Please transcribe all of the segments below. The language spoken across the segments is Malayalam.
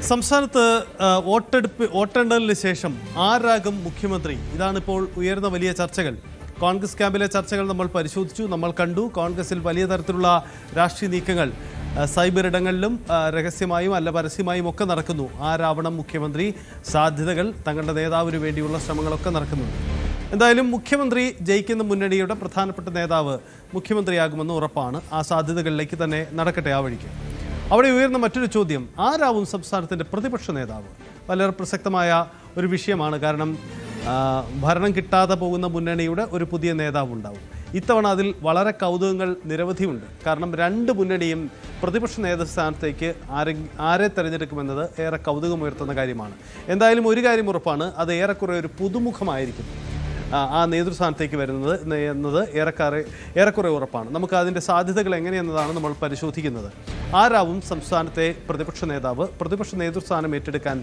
സംസ്ഥാനത്ത് വോട്ടെണ്ണലിന് ശേഷം ആരാകും മുഖ്യമന്ത്രി? ഇതാണിപ്പോൾ ഉയർന്ന വലിയ ചർച്ചകൾ. കോൺഗ്രസ് ക്യാമ്പിലെ ചർച്ചകൾ നമ്മൾ പരിശോധിച്ചു, നമ്മൾ കണ്ടു. കോൺഗ്രസിൽ വലിയ തരത്തിലുള്ള രാഷ്ട്രീയ നീക്കങ്ങൾ സൈബർ ഇടങ്ങളിലും രഹസ്യമായും അല്ല പരസ്യമായും ഒക്കെ നടക്കുന്നു. ആരാവണം മുഖ്യമന്ത്രി? സാധ്യതകൾ, തങ്ങളുടെ നേതാവിന് വേണ്ടിയുള്ള ശ്രമങ്ങളൊക്കെ നടക്കുന്നുണ്ട്. എന്തായാലും മുഖ്യമന്ത്രി ജയിക്കുന്ന മുന്നണിയുടെ പ്രധാനപ്പെട്ട നേതാവ് മുഖ്യമന്ത്രിയാകുമെന്ന് ഉറപ്പാണ്. ആ സാധ്യതകളിലേക്ക് തന്നെ നടക്കട്ടെ ആ വഴിക്ക്. അവിടെ ഉയർന്ന മറ്റൊരു ചോദ്യം, ആരാവും സംസ്ഥാനത്തിൻ്റെ പ്രതിപക്ഷ നേതാവ്? വളരെ പ്രസക്തമായ ഒരു വിഷയമാണ്. കാരണം ഭരണം കിട്ടാതെ പോകുന്ന മുന്നണിയുടെ ഒരു പുതിയ നേതാവ് ഉണ്ടാവും. ഇത്തവണ അതിൽ വളരെ കൗതുകങ്ങൾ നിരവധിയുണ്ട്. കാരണം രണ്ട് മുന്നണിയും പ്രതിപക്ഷ നേതൃസ്ഥാനത്തേക്ക് ആരെ തിരഞ്ഞെടുക്കുമെന്നത് ഏറെ കൗതുകമുയർത്തുന്ന കാര്യമാണ്. എന്തായാലും ഒരു കാര്യം ഉറപ്പാണ്, അത് ഏറെക്കുറെ ഒരു പുതുമുഖമായിരിക്കും ആ നേതൃസ്ഥാനത്തേക്ക് വരുന്നത് എന്നത് ഏറെക്കുറെ ഉറപ്പാണ്. നമുക്ക് അതിൻ്റെ സാധ്യതകൾ എങ്ങനെയെന്നതാണ് നമ്മൾ പരിശോധിക്കുന്നത്. ആരാവും സംസ്ഥാനത്തെ പ്രതിപക്ഷ നേതാവ്? പ്രതിപക്ഷ നേതൃസ്ഥാനം ഏറ്റെടുക്കാൻ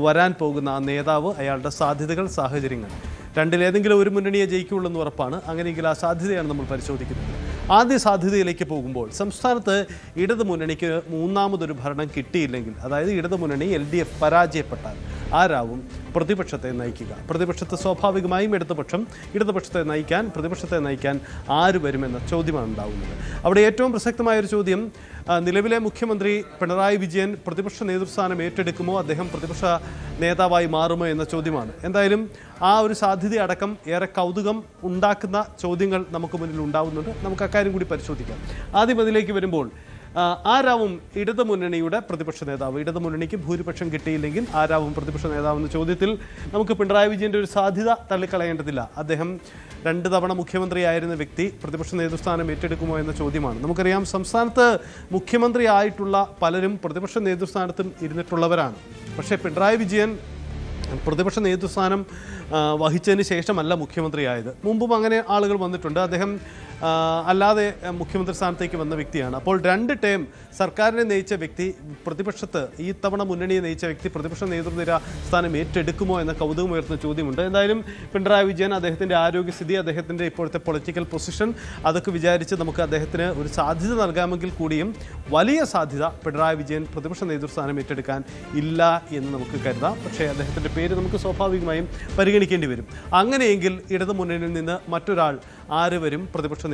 വരാൻ പോകുന്ന ആ നേതാവ്, അയാളുടെ സാധ്യതകൾ, സാഹചര്യങ്ങൾ. രണ്ടിലേതെങ്കിലും ഒരു മുന്നണിയെ ജയിക്കുള്ളൂ എന്ന് ഉറപ്പാണ്. അങ്ങനെയെങ്കിൽ ആ സാധ്യതയാണ് നമ്മൾ പരിശോധിക്കുന്നത്. ആദ്യ സാധ്യതയിലേക്ക് പോകുമ്പോൾ, സംസ്ഥാനത്ത് ഇടതു മുന്നണിക്ക് മൂന്നാമതൊരു ഭരണം കിട്ടിയില്ലെങ്കിൽ, അതായത് ഇടതു മുന്നണി LDF പരാജയപ്പെട്ടാൽ ആരാവും പ്രതിപക്ഷത്തെ നയിക്കുക? പ്രതിപക്ഷത്തെ സ്വാഭാവികമായും ഇടതുപക്ഷത്തെ നയിക്കാൻ, പ്രതിപക്ഷത്തെ നയിക്കാൻ ആര് വരുമെന്ന ചോദ്യമാണ് ഉണ്ടാകുന്നത്. അവിടെ ഏറ്റവും പ്രസക്തമായൊരു ചോദ്യം, നിലവിലെ മുഖ്യമന്ത്രി പിണറായി വിജയൻ പ്രതിപക്ഷ നേതൃസ്ഥാനം ഏറ്റെടുക്കുമോ, അദ്ദേഹം പ്രതിപക്ഷ നേതാവായി മാറുമോ എന്ന ചോദ്യമാണ്. എന്തായാലും ആ ഒരു സാധ്യതയടക്കം ഏറെ കൗതുകം ഉണ്ടാക്കുന്ന ചോദ്യങ്ങൾ നമുക്ക് മുന്നിൽ ഉണ്ടാവുന്നുണ്ട്. നമുക്ക് അക്കാര്യം കൂടി പരിശോധിക്കാം. ആദ്യം അതിലേക്ക് വരുമ്പോൾ, ആരാവും ഇടതു മുന്നണിയുടെ പ്രതിപക്ഷ നേതാവ്? ഇടതു മുന്നണിക്ക് ഭൂരിപക്ഷം കിട്ടിയില്ലെങ്കിൽ ആരാവും പ്രതിപക്ഷ നേതാവ് എന്ന ചോദ്യത്തിൽ നമുക്ക് പിണറായി വിജയൻ്റെ ഒരു സാധ്യത തള്ളിക്കളയേണ്ടതില്ല. അദ്ദേഹം 2 തവണ മുഖ്യമന്ത്രിയായിരുന്ന വ്യക്തി പ്രതിപക്ഷ നേതൃസ്ഥാനം ഏറ്റെടുക്കുമോ എന്ന ചോദ്യമാണ്. നമുക്കറിയാം, സംസ്ഥാനത്ത് മുഖ്യമന്ത്രി ആയിട്ടുള്ള പലരും പ്രതിപക്ഷ നേതൃസ്ഥാനത്തും ഇരുന്നിട്ടുള്ളവരാണ്. പക്ഷേ പിണറായി വിജയൻ പ്രതിപക്ഷ നേതൃസ്ഥാനം വഹിച്ചതിന് ശേഷമല്ല മുഖ്യമന്ത്രിയായത്. മുമ്പും അങ്ങനെ ആളുകൾ വന്നിട്ടുണ്ട്. അദ്ദേഹം അല്ലാതെ മുഖ്യമന്ത്രി സ്ഥാനത്തേക്ക് വന്ന വ്യക്തിയാണ്. അപ്പോൾ 2 ടേം സർക്കാരിനെ നയിച്ച വ്യക്തി പ്രതിപക്ഷത്ത്, ഈ തവണ മുന്നണിയെ നയിച്ച വ്യക്തി പ്രതിപക്ഷ നേതൃനിര സ്ഥാനം ഏറ്റെടുക്കുമോ എന്ന കൗതുകമുയർത്തുന്ന ചോദ്യമുണ്ട്. എന്തായാലും പിണറായി വിജയൻ, അദ്ദേഹത്തിൻ്റെ ആരോഗ്യസ്ഥിതി, അദ്ദേഹത്തിൻ്റെ ഇപ്പോഴത്തെ പൊളിറ്റിക്കൽ പൊസിഷൻ, അതൊക്കെ വിചാരിച്ച് നമുക്ക് അദ്ദേഹത്തിന് ഒരു സാധ്യത നൽകാമെങ്കിൽ കൂടിയും വലിയ സാധ്യത പിണറായി വിജയൻ പ്രതിപക്ഷ നേതൃസ്ഥാനം ഏറ്റെടുക്കാൻ ഇല്ല എന്ന് നമുക്ക് കരുതാം. പക്ഷേ അദ്ദേഹത്തിൻ്റെ പേര് നമുക്ക് സ്വാഭാവികമായും പരിഗണിക്കേണ്ടി വരും. അങ്ങനെയെങ്കിൽ ഇടതു മുന്നണിയിൽ നിന്ന് മറ്റൊരാൾ ആര് വരും പ്രതിപക്ഷ നേതൃത്വം?